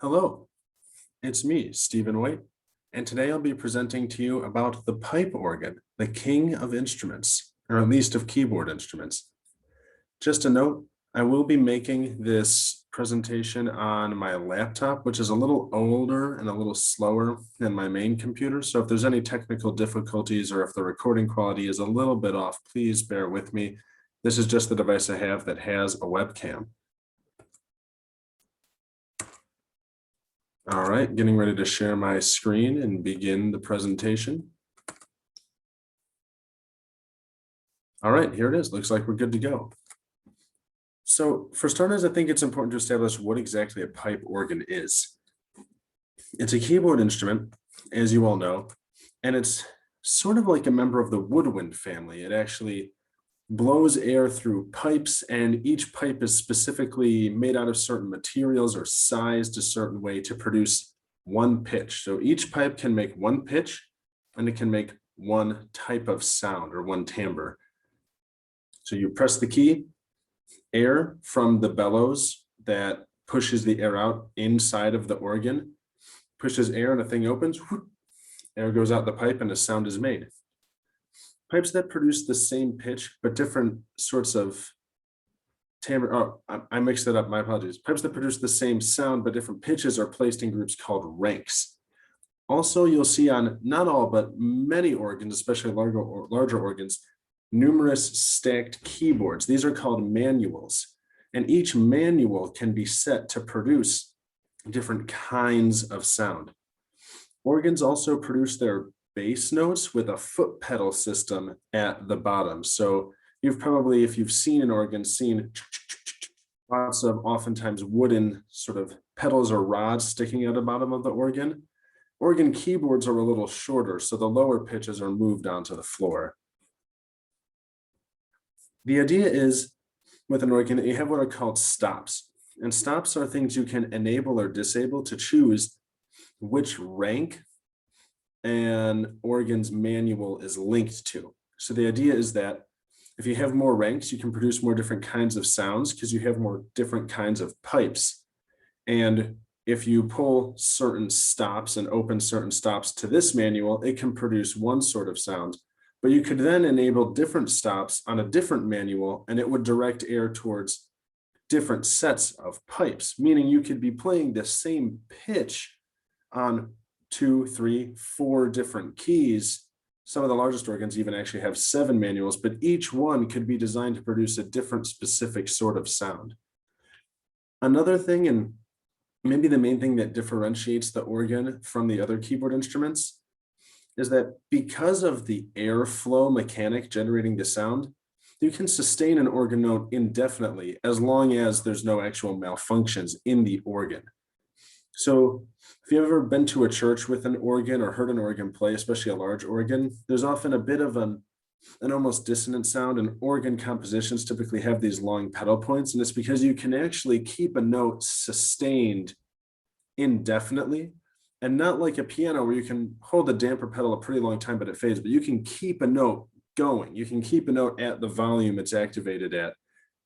Hello, it's me, Stephen White, and today I'll be presenting to you about the pipe organ, the king of instruments, or at least of keyboard instruments. Just a note, I will be making this presentation on my laptop, which is a little older and a little slower than my main computer. So if there's any technical difficulties or if the recording quality is a little bit off, please bear with me. This is just the device I have that has a webcam. All right, getting ready to share my screen and begin the presentation. All right, here it is. Looks like we're good to go. So for starters, I think it's important to establish what exactly a pipe organ is. It's a keyboard instrument, as you all know, and it's sort of like a member of the woodwind family. It actually blows air through pipes, and each pipe is specifically made out of certain materials or sized a certain way to produce one pitch. So each pipe can make one pitch, and it can make one type of sound or one timbre. So you press the key, air from the bellows that pushes the air out inside of the organ, pushes air and a thing opens, whoop, air goes out the pipe and a sound is made. Pipes that produce the same pitch, but different sorts of timbre. Oh, I mixed it up. My apologies. Pipes that produce the same sound, but different pitches are placed in groups called ranks. Also, you'll see on not all, but many organs, especially larger organs, numerous stacked keyboards. These are called manuals. And each manual can be set to produce different kinds of sound. Organs also produce their bass notes with a foot pedal system at the bottom. So you've probably, if you've seen an organ, seen lots of oftentimes wooden sort of pedals or rods sticking out the bottom of the organ. Organ keyboards are a little shorter, so the lower pitches are moved onto the floor. The idea is with an organ that you have what are called stops. And stops are things you can enable or disable to choose which rank an organ's manual is linked to. So the idea is that if you have more ranks, you can produce more different kinds of sounds because you have more different kinds of pipes. And if you pull certain stops and open certain stops to this manual, it can produce one sort of sound. But you could then enable different stops on a different manual and it would direct air towards different sets of pipes, meaning you could be playing the same pitch on 2, 3, 4 different keys. Some of the largest organs even actually have 7 manuals, but each one could be designed to produce a different specific sort of sound. Another thing, and maybe the main thing that differentiates the organ from the other keyboard instruments, is that because of the airflow mechanic generating the sound, you can sustain an organ note indefinitely as long as there's no actual malfunctions in the organ. So if you've ever been to a church with an organ or heard an organ play, especially a large organ, there's often a bit of an almost dissonant sound, and organ compositions typically have these long pedal points, and it's because you can actually keep a note sustained indefinitely, and not like a piano where you can hold the damper pedal a pretty long time, but it fades, but you can keep a note going. You can keep a note at the volume it's activated at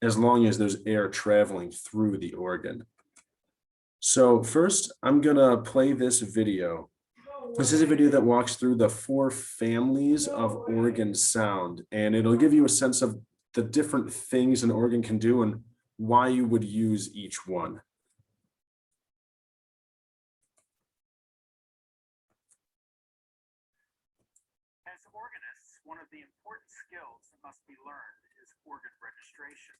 as long as there's air traveling through the organ. So first, I'm gonna play this video. This is a video that walks through the 4 families of organ sound, and it'll give you a sense of the different things an organ can do and why you would use each one. As organists, one of the important skills that must be learned is organ registration.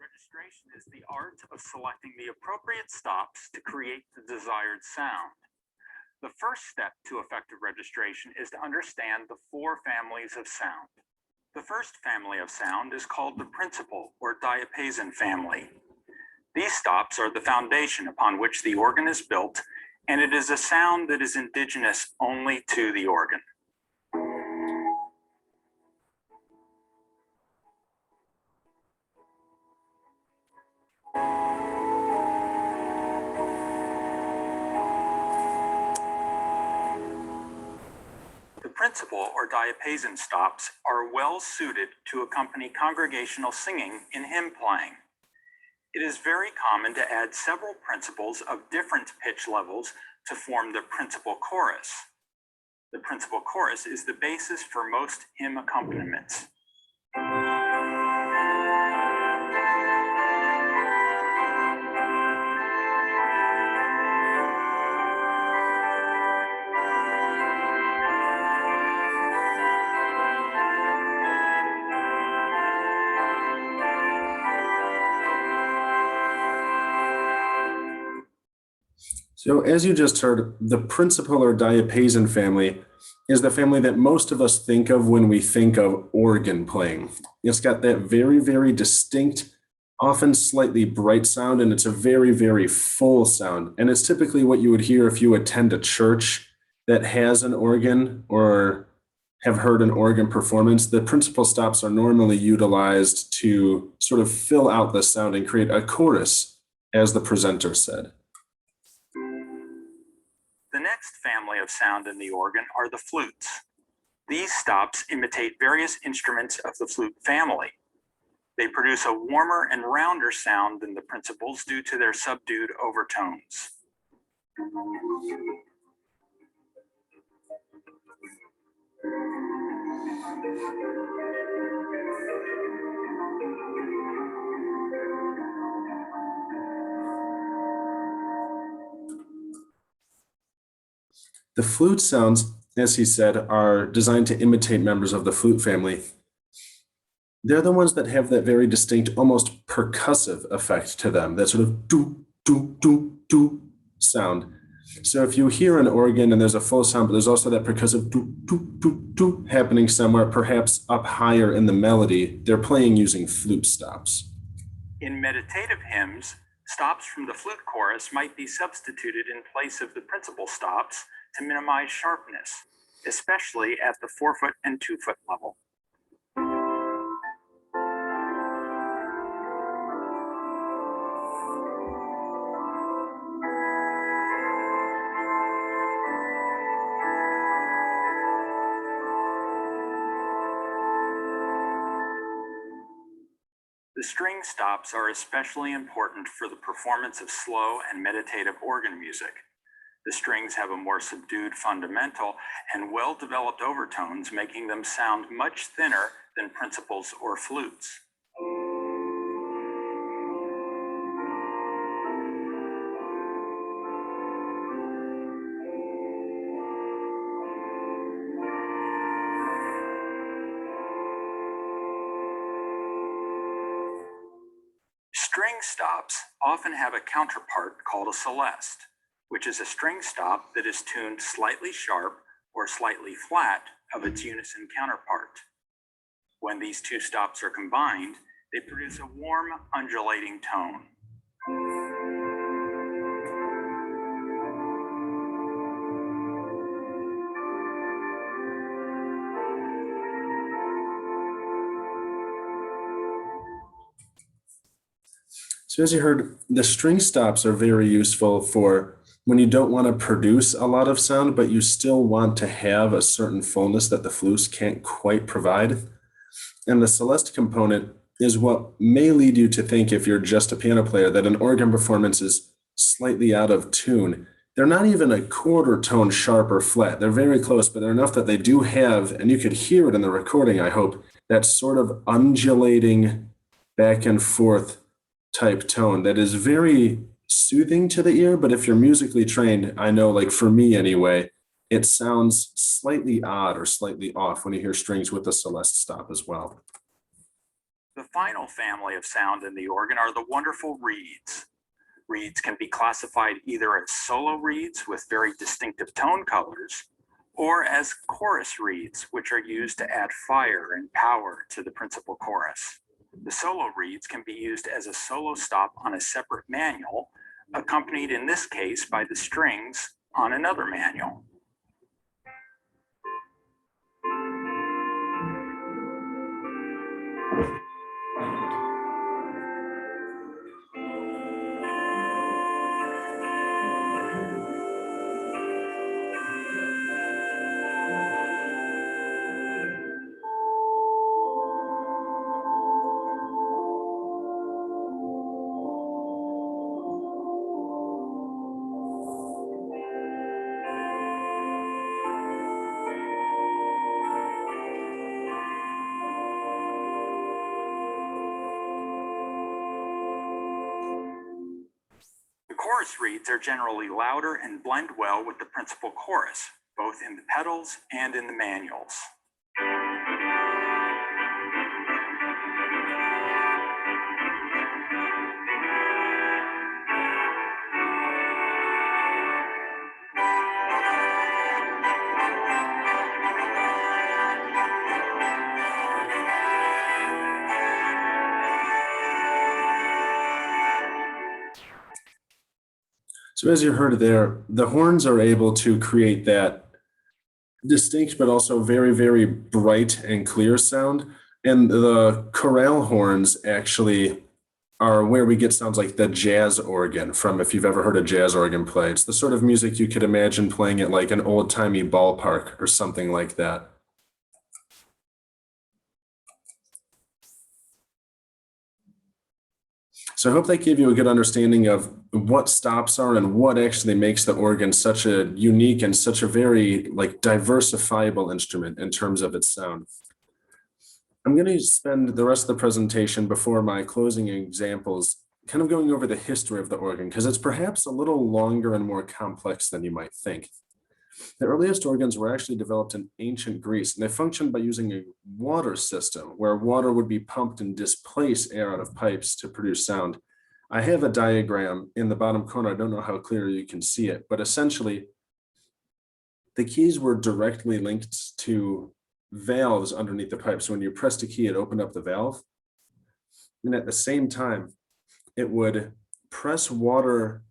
Registration is the art of selecting the appropriate stops to create the desired sound. The first step to effective registration is to understand the 4 families of sound. The first family of sound is called the principal or diapason family. These stops are the foundation upon which the organ is built, and it is a sound that is indigenous only to the organ. The principal or diapason stops are well suited to accompany congregational singing in hymn playing. It is very common to add several principals of different pitch levels to form the principal chorus. The principal chorus is the basis for most hymn accompaniments. So as you just heard, the principal or diapason family is the family that most of us think of when we think of organ playing. It's got that very, very distinct, often slightly bright sound, and it's a very, very full sound. And it's typically what you would hear if you attend a church that has an organ or have heard an organ performance. The principal stops are normally utilized to sort of fill out the sound and create a chorus, as the presenter said. The next family of sound in the organ are the flutes. These stops imitate various instruments of the flute family. They produce a warmer and rounder sound than the principals due to their subdued overtones. The flute sounds, as he said, are designed to imitate members of the flute family. They're the ones that have that very distinct, almost percussive effect to them, that sort of do, do, do, do sound. So if you hear an organ and there's a full sound, but there's also that percussive do, do, do, do happening somewhere, perhaps up higher in the melody, they're playing using flute stops. In meditative hymns, stops from the flute chorus might be substituted in place of the principal stops to minimize sharpness, especially at the 4-foot and 2-foot level. The string stops are especially important for the performance of slow and meditative organ music. The strings have a more subdued fundamental and well-developed overtones, making them sound much thinner than principals or flutes. String stops often have a counterpart called a celeste, which is a string stop that is tuned slightly sharp or slightly flat of its unison counterpart. When these two stops are combined, they produce a warm, undulating tone. So as you heard, the string stops are very useful for when you don't want to produce a lot of sound, but you still want to have a certain fullness that the flutes can't quite provide. And the celeste component is what may lead you to think, if you're just a piano player, that an organ performance is slightly out of tune. They're not even a quarter tone sharp or flat. They're very close, but they're enough that they do have, and you could hear it in the recording, I hope, that sort of undulating back and forth type tone that is very soothing to the ear. But if you're musically trained, I know, like for me anyway, it sounds slightly odd or slightly off when you hear strings with a celeste stop as well. The final family of sound in the organ are the wonderful reeds. Reeds can be classified either as solo reeds with very distinctive tone colors, or as chorus reeds, which are used to add fire and power to the principal chorus. The solo reeds can be used as a solo stop on a separate manual, accompanied in this case by the strings on another manual. chorus reeds are generally louder and blend well with the principal chorus, both in the pedals and in the manuals. So as you heard there, the horns are able to create that distinct but also very, very bright and clear sound. And the chorale horns actually are where we get sounds like the jazz organ from, if you've ever heard a jazz organ play. It's the sort of music you could imagine playing at like an old-timey ballpark or something like that. So I hope that gave you a good understanding of what stops are and what actually makes the organ such a unique and such a very like diversifiable instrument in terms of its sound. I'm going to spend the rest of the presentation before my closing examples kind of going over the history of the organ, because it's perhaps a little longer and more complex than you might think. The earliest organs were actually developed in ancient Greece, and they functioned by using a water system where water would be pumped and displace air out of pipes to produce sound. I have a diagram in the bottom corner. I don't know how clearly you can see it, but essentially the keys were directly linked to valves underneath the pipe. So when you pressed a key, it opened up the valve. And at the same time, it would press water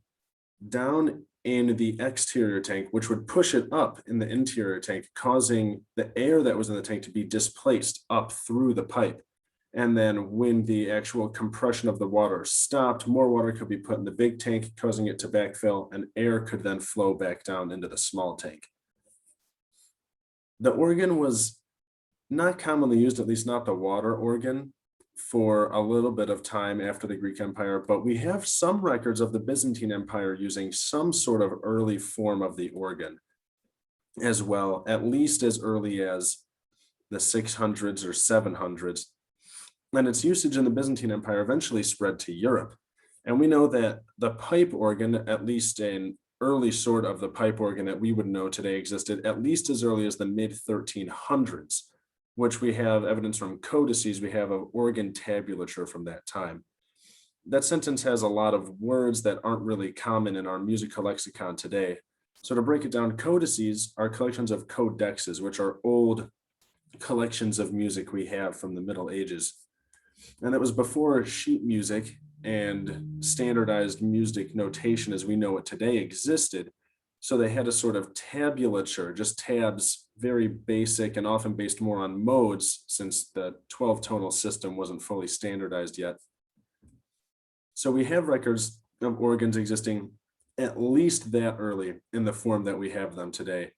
down in the exterior tank, which would push it up in the interior tank, causing the air that was in the tank to be displaced up through the pipe. And then when the actual compression of the water stopped, more water could be put in the big tank, causing it to backfill, and air could then flow back down into the small tank. The organ was not commonly used, at least not the water organ, for a little bit of time after the Greek Empire, but we have some records of the Byzantine Empire using some sort of early form of the organ as well, at least as early as the 600s or 700s. And its usage in the Byzantine Empire eventually spread to Europe. And we know that the pipe organ, at least an early sort of the pipe organ that we would know today, existed at least as early as the mid-1300s, which we have evidence from codices. We have an organ tabulature from that time. That sentence has a lot of words that aren't really common in our musical lexicon today. So to break it down, codices are collections of codexes, which are old collections of music we have from the Middle Ages. And that was before sheet music and standardized music notation as we know it today existed. So they had a sort of tabulature, just tabs, very basic and often based more on modes, since the 12 tonal system wasn't fully standardized yet. So we have records of organs existing at least that early in the form that we have them today.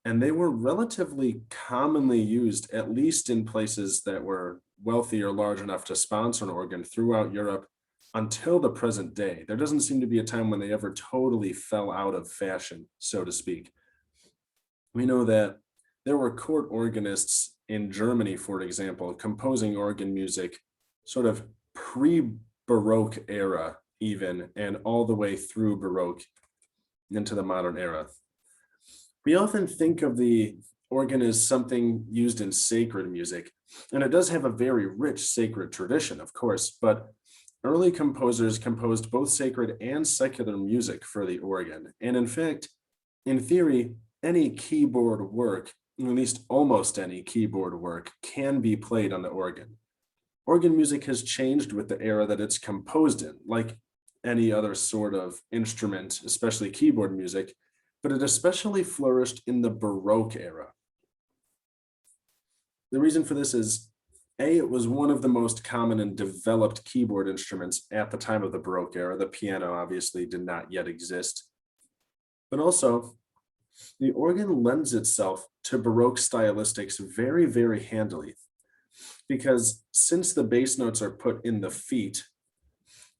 And they were relatively commonly used, at least in places that were wealthy or large enough to sponsor an organ throughout Europe until the present day. There doesn't seem to be a time when they ever totally fell out of fashion, so to speak. We know that there were court organists in Germany, for example, composing organ music sort of pre-Baroque era even, and all the way through Baroque into the modern era. We often think of the organ as something used in sacred music, and it does have a very rich sacred tradition, of course, but early composers composed both sacred and secular music for the organ. And in fact, in theory, any keyboard work, at least almost any keyboard work, can be played on the organ. Organ music has changed with the era that it's composed in, like any other sort of instrument, especially keyboard music, but it especially flourished in the Baroque era. The reason for this is, A, it was one of the most common and developed keyboard instruments at the time of the Baroque era. The piano obviously did not yet exist. But also, the organ lends itself to Baroque stylistics very, very handily. Because since the bass notes are put in the feet,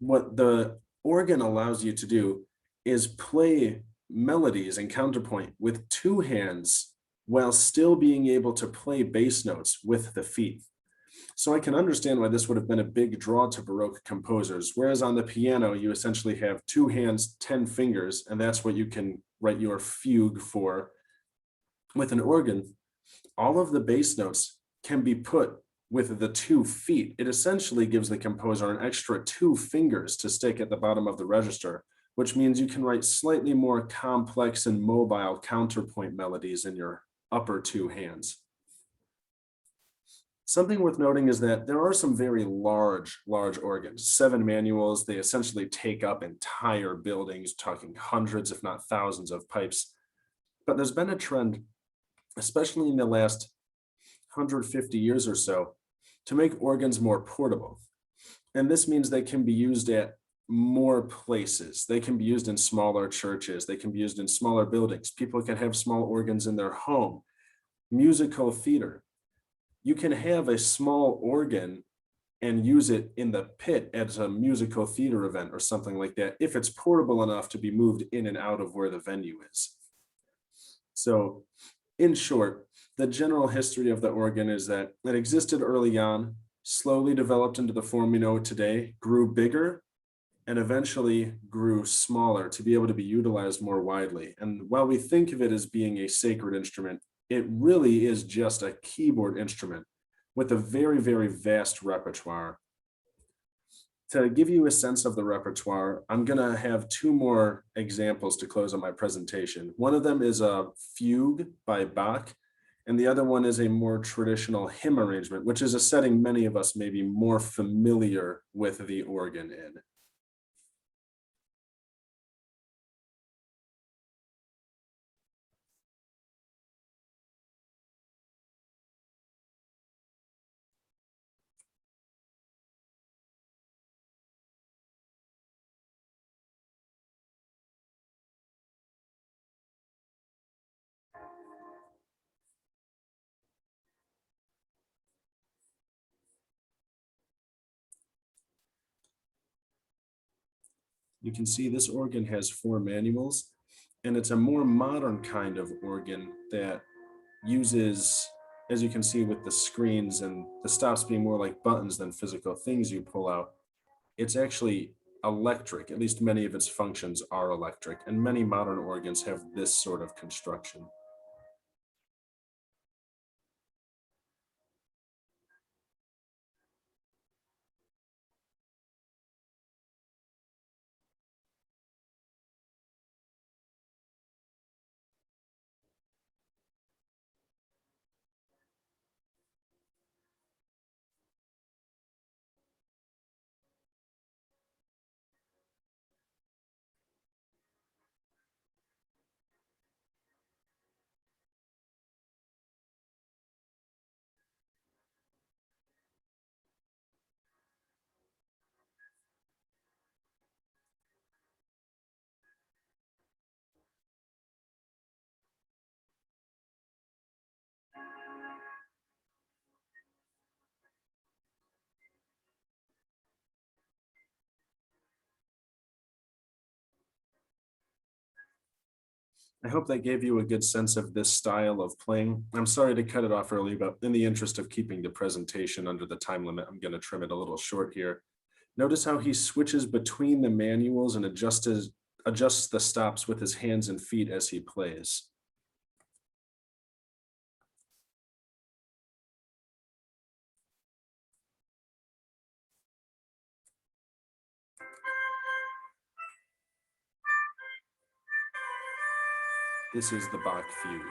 what the organ allows you to do is play melodies and counterpoint with two hands while still being able to play bass notes with the feet. So I can understand why this would have been a big draw to Baroque composers, whereas on the piano, you essentially have two hands, 10 fingers, and that's what you can write your fugue for. With an organ, all of the bass notes can be put with the 2 feet. It essentially gives the composer an extra 2 fingers to stick at the bottom of the register, which means you can write slightly more complex and mobile counterpoint melodies in your upper 2 hands. Something worth noting is that there are some very large organs, 7 manuals. They essentially take up entire buildings, talking hundreds, if not thousands of pipes. But there's been a trend, especially in the last 150 years or so, to make organs more portable. And this means they can be used at more places. They can be used in smaller churches. They can be used in smaller buildings. People can have small organs in their home. Musical theater. You can have a small organ and use it in the pit at a musical theater event or something like that, if it's portable enough to be moved in and out of where the venue is. So, in short, the general history of the organ is that it existed early on, slowly developed into the form we know today, grew bigger, and eventually grew smaller to be able to be utilized more widely. And while we think of it as being a sacred instrument, it really is just a keyboard instrument with a very vast repertoire. To give you a sense of the repertoire, I'm going to have 2 more examples to close on my presentation. One of them is a fugue by Bach, and the other one is a more traditional hymn arrangement, which is a setting many of us may be more familiar with the organ in. You can see this organ has 4 manuals, and it's a more modern kind of organ that uses, as you can see with the screens and the stops being more like buttons than physical things you pull out, it's actually electric. At least many of its functions are electric, and many modern organs have this sort of construction. I hope that gave you a good sense of this style of playing. I'm sorry to cut it off early, but in the interest of keeping the presentation under the time limit, I'm going to trim it a little short here. Notice how he switches between the manuals and adjusts the stops with his hands and feet as he plays. This is the Bach fugue.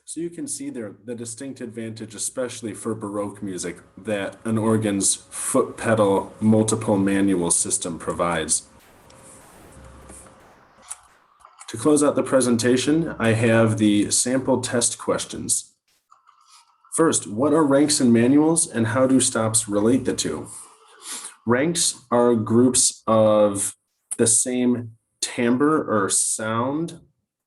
So you can see there the distinct advantage, especially for Baroque music, that an organ's foot pedal multiple manual system provides. To close out the presentation, I have the sample test questions. First, what are ranks and manuals, and how do stops relate the two? Ranks are groups of the same timbre or sound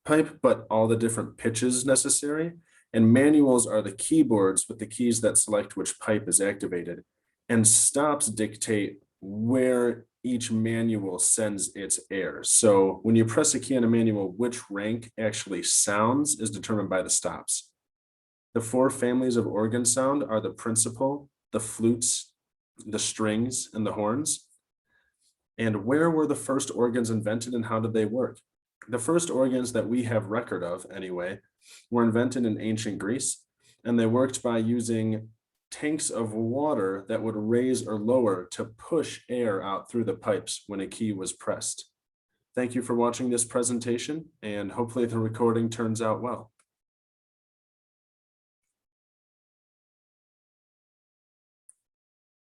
pipe, but all the different pitches necessary. And manuals are the keyboards with the keys that select which pipe is activated. And stops dictate where each manual sends its air. So when you press a key on a manual, which rank actually sounds is determined by the stops. The four families of organ sound are the principal, the flutes, the strings, and the horns. And where were the first organs invented and how did they work? The first organs that we have record of, anyway, were invented in ancient Greece, and they worked by using tanks of water that would raise or lower to push air out through the pipes when a key was pressed. Thank you for watching this presentation, and hopefully the recording turns out well.